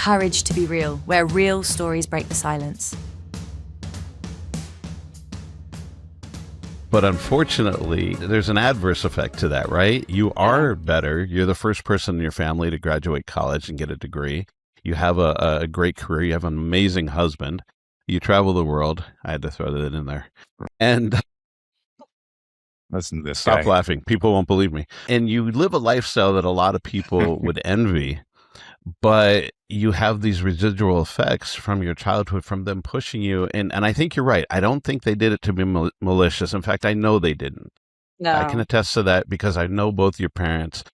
courage to be real, where real stories break the silence. But unfortunately, there's an adverse effect to that, right? You are better. You're the first person in your family to graduate college and get a degree. You have a great career. You have an amazing husband. You travel the world. I had to throw that in there. And listen to this stop guy. laughing. People won't believe me. And you live a lifestyle that a lot of people would envy. But you have these residual effects from your childhood, from them pushing you. And I think you're right. I don't think they did it to be malicious. In fact, I know they didn't. No. I can attest to that because I know both your parents.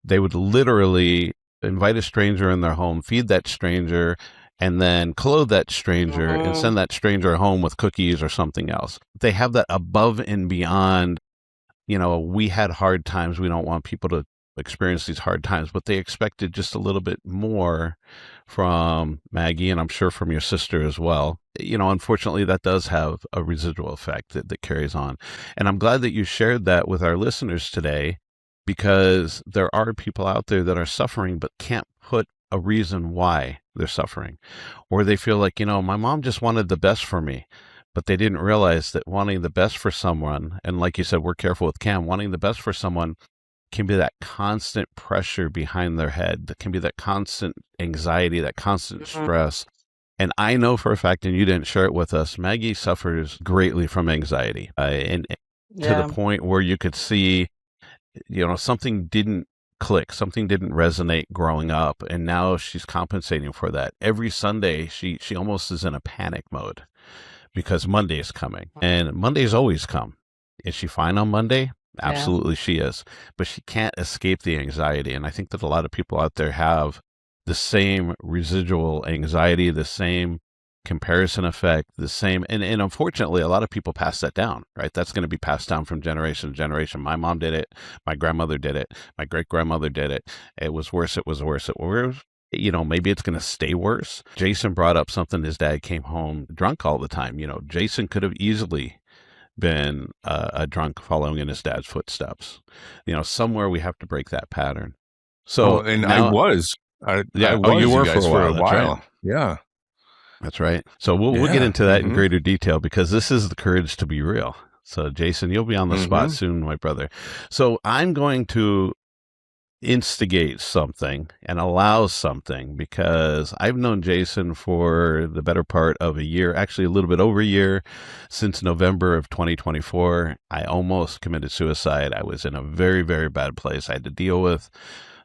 They would literally invite a stranger in their home, feed that stranger, and then clothe that stranger and send that stranger home with cookies or something else. They have that above and beyond, we had hard times. We don't want people to experience these hard times, but they expected just a little bit more from Maggie, and I'm sure from your sister as well. Unfortunately, that does have a residual effect that carries on. And I'm glad that you shared that with our listeners today, because there are people out there that are suffering but can't put a reason why they're suffering. Or they feel like, my mom just wanted the best for me, but they didn't realize that wanting the best for someone, and like you said, we're careful with Cam, wanting the best for someone can be that constant pressure behind their head, that can be that constant anxiety, that constant stress. And I know for a fact, and you didn't share it with us, Maggie suffers greatly from anxiety, and to the point where you could see, something didn't click, something didn't resonate growing up, and now she's compensating for that. Every Sunday, she almost is in a panic mode because Monday is coming, and Mondays always come. Is she fine on Monday? Absolutely, she is. But she can't escape the anxiety. And I think that a lot of people out there have the same residual anxiety, the same comparison effect, the same. And unfortunately, a lot of people pass that down, right? That's going to be passed down from generation to generation. My mom did it. My grandmother did it. My great-grandmother did it. It was worse. It was worse. It was. Maybe it's going to stay worse. Jason brought up something. His dad came home drunk all the time. Jason could have easily been a drunk following in his dad's footsteps. Somewhere we have to break that pattern. So, and now, I was, you were for a while. Right. Yeah, that's right. So we'll get into that in greater detail, because this is the courage to be real. So Jason, you'll be on the spot soon, my brother. So I'm going to instigate something and allow something, because I've known Jason for the better part of a year, actually a little bit over a year, since November of 2024. I almost committed suicide. I was in a very, very bad place. I had to deal with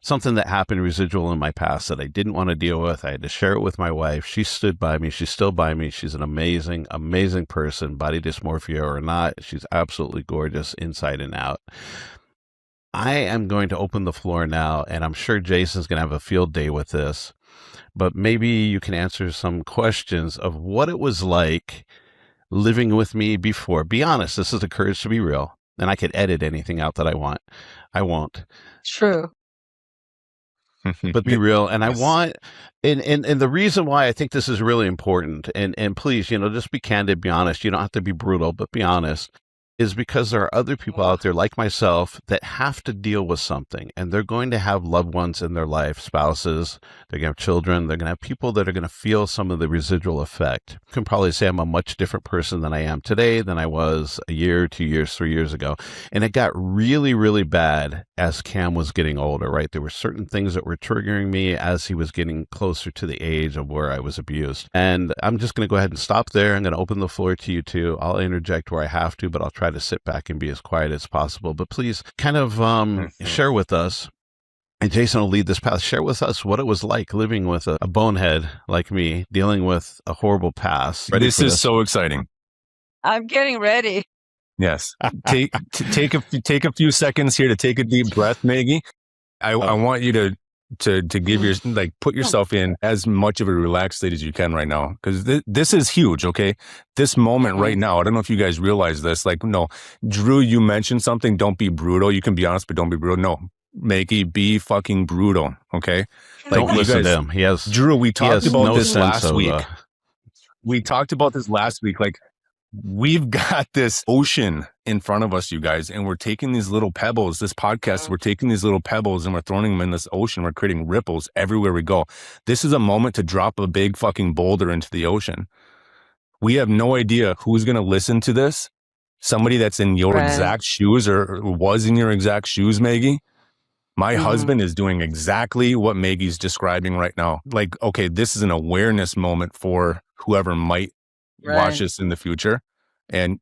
something that happened residual in my past that I didn't want to deal with. I had to share it with my wife. She stood by me. She's still by me. She's an amazing, amazing person, body dysmorphia or not. She's absolutely gorgeous inside and out. I am going to open the floor now, and I'm sure Jason's going to have a field day with this, but maybe you can answer some questions of what it was like living with me before. Be honest. This is the courage to be real, and I could edit anything out that I want. I won't. True. But be real. And I want, and the reason why I think this is really important, and please, just be candid, be honest. You don't have to be brutal, but be honest, is because there are other people out there like myself that have to deal with something, and they're going to have loved ones in their life, spouses, they're going to have children, they're going to have people that are going to feel some of the residual effect. You can probably say I'm a much different person than I am today than I was a year, 2 years, 3 years ago. And it got really, really bad as Cam was getting older, right? There were certain things that were triggering me as he was getting closer to the age of where I was abused. And I'm just going to go ahead and stop there. I'm going to open the floor to you two. I'll interject where I have to, but I'll try to sit back and be as quiet as possible. But please kind of share with us, and Jason will lead this path, share with us what it was like living with a bonehead like me, dealing with a horrible past. This is so exciting. I'm getting ready. Yes. Take a few seconds here to take a deep breath, Maggie. I want you to give your, put yourself in as much of a relaxed state as you can right now, because this is huge. Okay, this moment right now, I don't know if you guys realize this. No, Drew, you mentioned something. Don't be brutal. You can be honest, but don't be brutal. No, Maggie, be fucking brutal. Okay, don't listen to him. He has Drew. We talked about this last week. of, We talked about this last week. we've got this ocean in front of us, you guys, and we're taking these little pebbles. This podcast, we're taking these little pebbles and we're throwing them in this ocean. We're creating ripples everywhere we go. This is a moment to drop a big fucking boulder into the ocean. We have no idea who's going to listen to this. Somebody that's in your exact shoes or was in your exact shoes, Maggie. My husband is doing exactly what Maggie's describing right now. Like, okay, this is an awareness moment for whoever might watch this in the future, and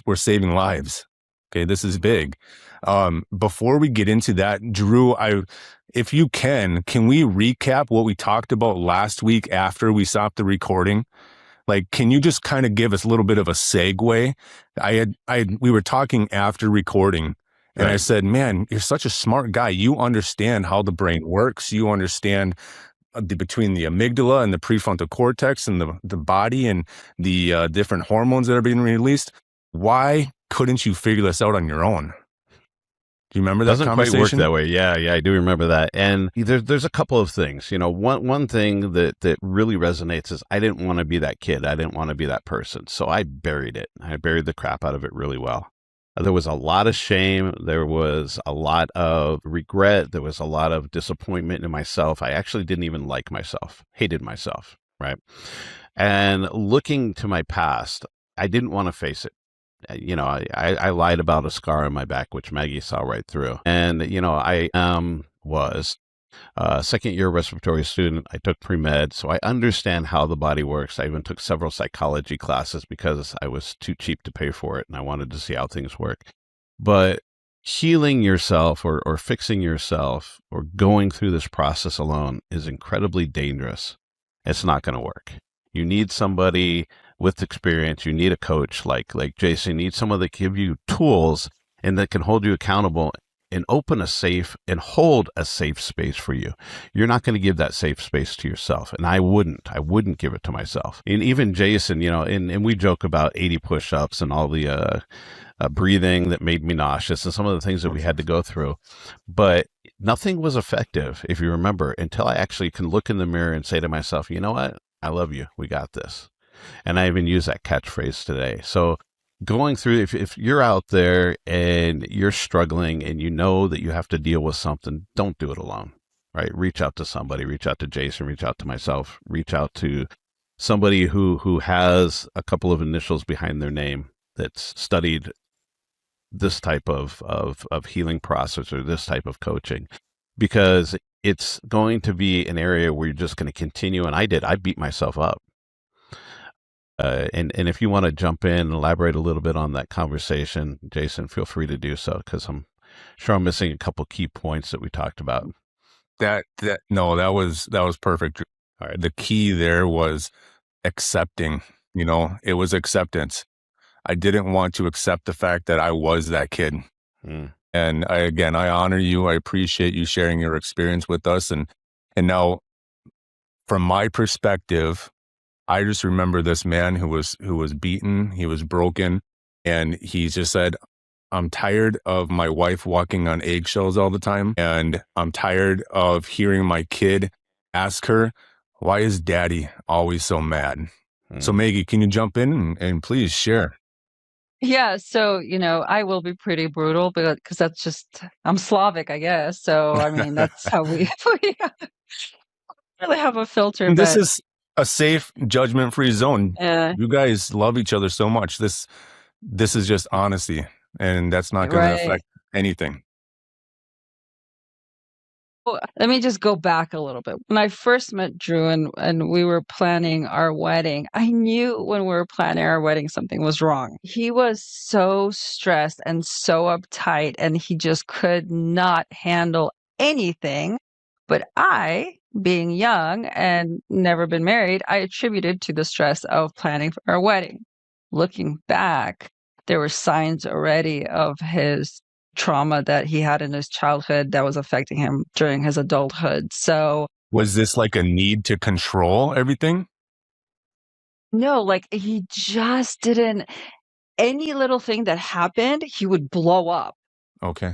we're saving lives. Okay, this is big. Before we get into that, Drew, if you can we recap what we talked about last week after we stopped the recording? Like, can you just kind of give us a little bit of a segue? We were talking after recording, and I said, man, you're such a smart guy. You understand how the brain works. You understand between the amygdala and the prefrontal cortex and the body and the different hormones that are being released. Why couldn't you figure this out on your own? Do you remember that Doesn't conversation? quite work that way. Yeah, I do remember that. And there's a couple of things. You know, one thing that really resonates is I didn't want to be that kid. I didn't want to be that person. So I buried it. I buried the crap out of it really well. There was a lot of shame. There was a lot of regret. There was a lot of disappointment in myself. I actually didn't even like myself, hated myself, right? And looking to my past, I didn't want to face it. You know, I lied about a scar on my back, which Maggie saw right through. And, you know, I was a second-year respiratory student. I took pre-med, so I understand how the body works. I even took several psychology classes because I was too cheap to pay for it, and I wanted to see how things work. But healing yourself or fixing yourself or going through this process alone is incredibly dangerous. It's not going to work. You need somebody with experience. You need a coach like Jason. You need someone that give you tools and that can hold you accountable and open a safe and hold a safe space for you. You're not going to give that safe space to yourself. And I wouldn't give it to myself. And even Jason, you know, and we joke about 80 push-ups and all the breathing that made me nauseous and some of the things that we had to go through. But nothing was effective, if you remember, until I actually can look in the mirror and say to myself, you know what? I love you. We got this. And I even use that catchphrase today. So going through, if you're out there and you're struggling and you know that you have to deal with something, don't do it alone, right? Reach out to somebody, reach out to Jason, reach out to myself, reach out to somebody who has a couple of initials behind their name that's studied this type of healing process or this type of coaching, because it's going to be an area where you're just going to continue. And I beat myself up. And if you want to jump in and elaborate a little bit on that conversation, Jason, feel free to do so, because I'm sure I'm missing a couple key points that we talked about. That was perfect. All right. The key there was accepting, you know, it was acceptance. I didn't want to accept the fact that I was that kid. And I honor you. I appreciate you sharing your experience with us. And now from my perspective, I just remember this man who was beaten, he was broken, and he just said, I'm tired of my wife walking on eggshells all the time, and I'm tired of hearing my kid ask her, why is daddy always so mad? So Maggie, can you jump in and please share? Yeah, so, you know, I will be pretty brutal because that's just, I'm Slavic, I guess. So, I mean, that's how we really have a filter. This But is a safe, judgment-free zone. You guys love each other so much. This is just honesty, and that's not going to affect anything. Well, let me just go back a little bit. When I first met Drew and we were planning our wedding, I knew when we were planning our wedding something was wrong. He was so stressed and so uptight, and he just could not handle anything. But I, being young and never been married, I attributed to the stress of planning for our wedding. Looking back, there were signs already of his trauma that he had in his childhood that was affecting him during his adulthood. So was this like a need to control everything? No, like he just didn't, any little thing that happened, he would blow up. Okay.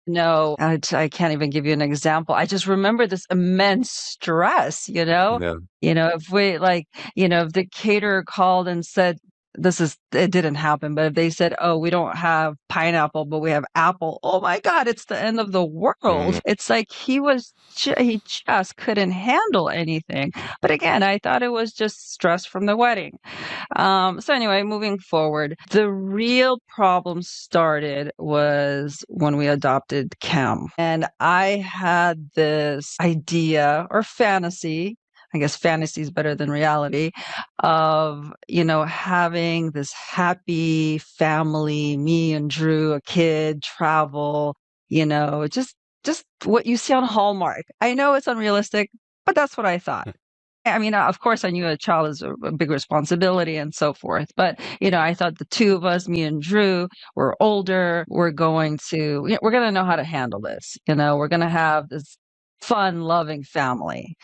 No, I can't even give you an example. I just remember this immense stress, you know? Yeah. You know, if we if the caterer called and said, it didn't happen, but if they said, oh, we don't have pineapple, but we have apple, oh my God, it's the end of the world. It's like he just couldn't handle anything. But again, I thought it was just stress from the wedding. So anyway, moving forward, the real problem started was when we adopted Cam. And I had this idea or fantasy, I guess fantasy is better than reality, of, having this happy family, me and Drew, a kid, travel, just what you see on Hallmark. I know it's unrealistic, but that's what I thought. I mean, of course, I knew a child is a big responsibility and so forth. But, I thought the two of us, me and Drew, we're older. We're going to know how to handle this. We're going to have this fun, loving family.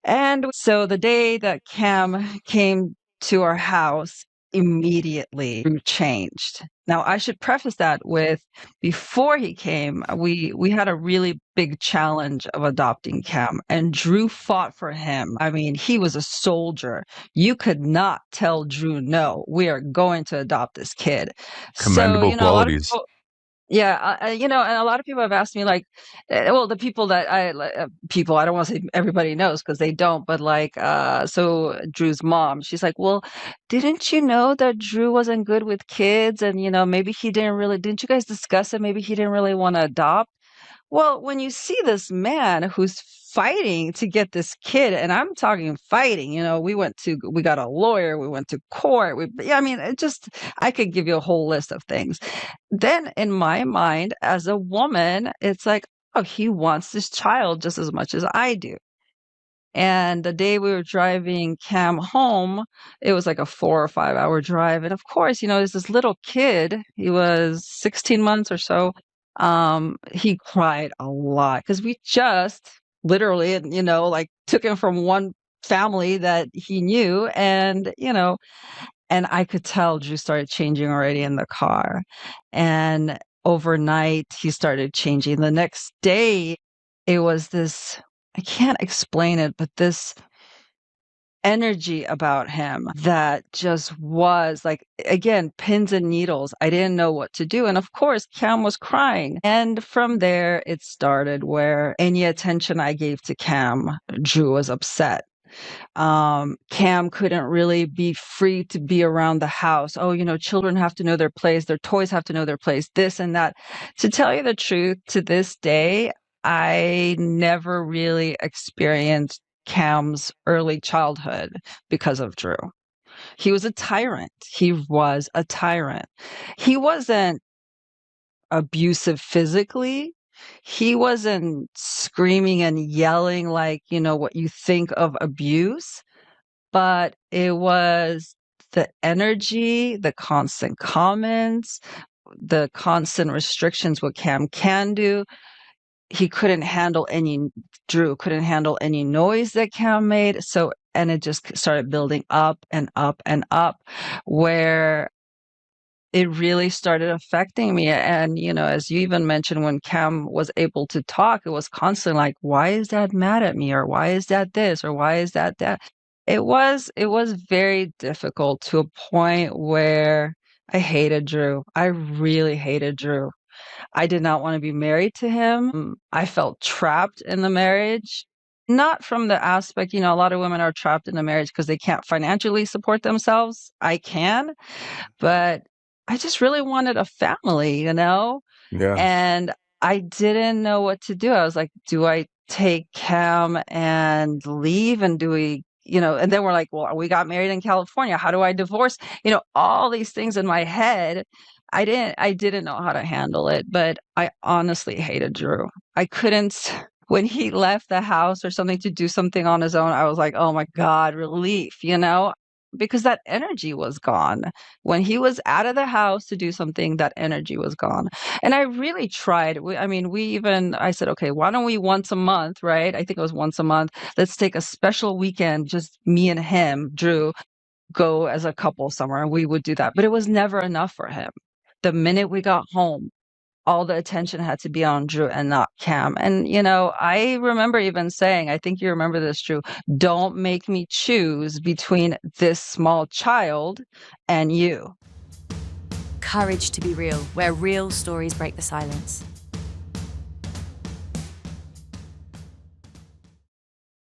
And so the day that Cam came to our house, immediately changed. Now, I should preface that with, before he came, we had a really big challenge of adopting Cam, and Drew fought for him. I mean, he was a soldier. You could not tell Drew, no, we are going to adopt this kid. Commendable So, a lot of qualities. people, yeah, and a lot of people have asked me, like, well, the people that I don't want to say everybody knows because they don't, but like, so Drew's mom, she's like, well, didn't you know that Drew wasn't good with kids, and maybe didn't you guys discuss it? Maybe he didn't really want to adopt. Well, when you see this man who's fighting to get this kid, and I'm talking fighting, we got a lawyer, we went to court. I mean, I could give you a whole list of things. Then in my mind, as a woman, it's like, oh, he wants this child just as much as I do. And the day we were driving Cam home, it was like a 4 or 5 hour drive. And of course, there's this little kid, he was 16 months or so. He cried a lot because we just literally, like took him from one family that he knew, and, and I could tell Drew started changing already in the car. And overnight, he started changing. The next day, it was this, I can't explain it, but this energy about him that just was like, again, pins and needles. I didn't know what to do. And of course, Cam was crying. And from there, it started where any attention I gave to Cam, Drew was upset. Cam couldn't really be free to be around the house. Oh, children have to know their place. Their toys have to know their place, this and that. To tell you the truth, to this day, I never really experienced Cam's early childhood because of Drew. He was a tyrant. He was a tyrant. He wasn't abusive physically. He wasn't screaming and yelling like, what you think of abuse, but it was the energy, the constant comments, the constant restrictions what Cam can do. Drew couldn't handle any noise that Cam made. So, and it just started building up and up and up, where it really started affecting me. And, as you even mentioned, when Cam was able to talk, it was constantly like, why is Dad mad at me? Or why is that this? Or why is that that? It was very difficult, to a point where I hated Drew. I really hated Drew. I did not want to be married to him. I felt trapped in the marriage. Not from the aspect, a lot of women are trapped in a marriage because they can't financially support themselves. I can, but I just really wanted a family, Yeah. And I didn't know what to do. I was like, do I take Cam and leave? And do we, and then we're like, well, we got married in California. How do I divorce? All these things in my head. I didn't know how to handle it, but I honestly hated Drew. I couldn't, when he left the house or something to do something on his own, I was like, oh my God, relief, because that energy was gone. When he was out of the house to do something, that energy was gone. And I really tried. I said, okay, why don't we once a month, right? I think it was once a month. Let's take a special weekend, just me and him, Drew, go as a couple somewhere. And we would do that. But it was never enough for him. The minute we got home, all the attention had to be on Drew and not Cam. And, you know, I remember even saying, I think you remember this, Drew, don't make me choose between this small child and you. Courage to be real, where real stories break the silence.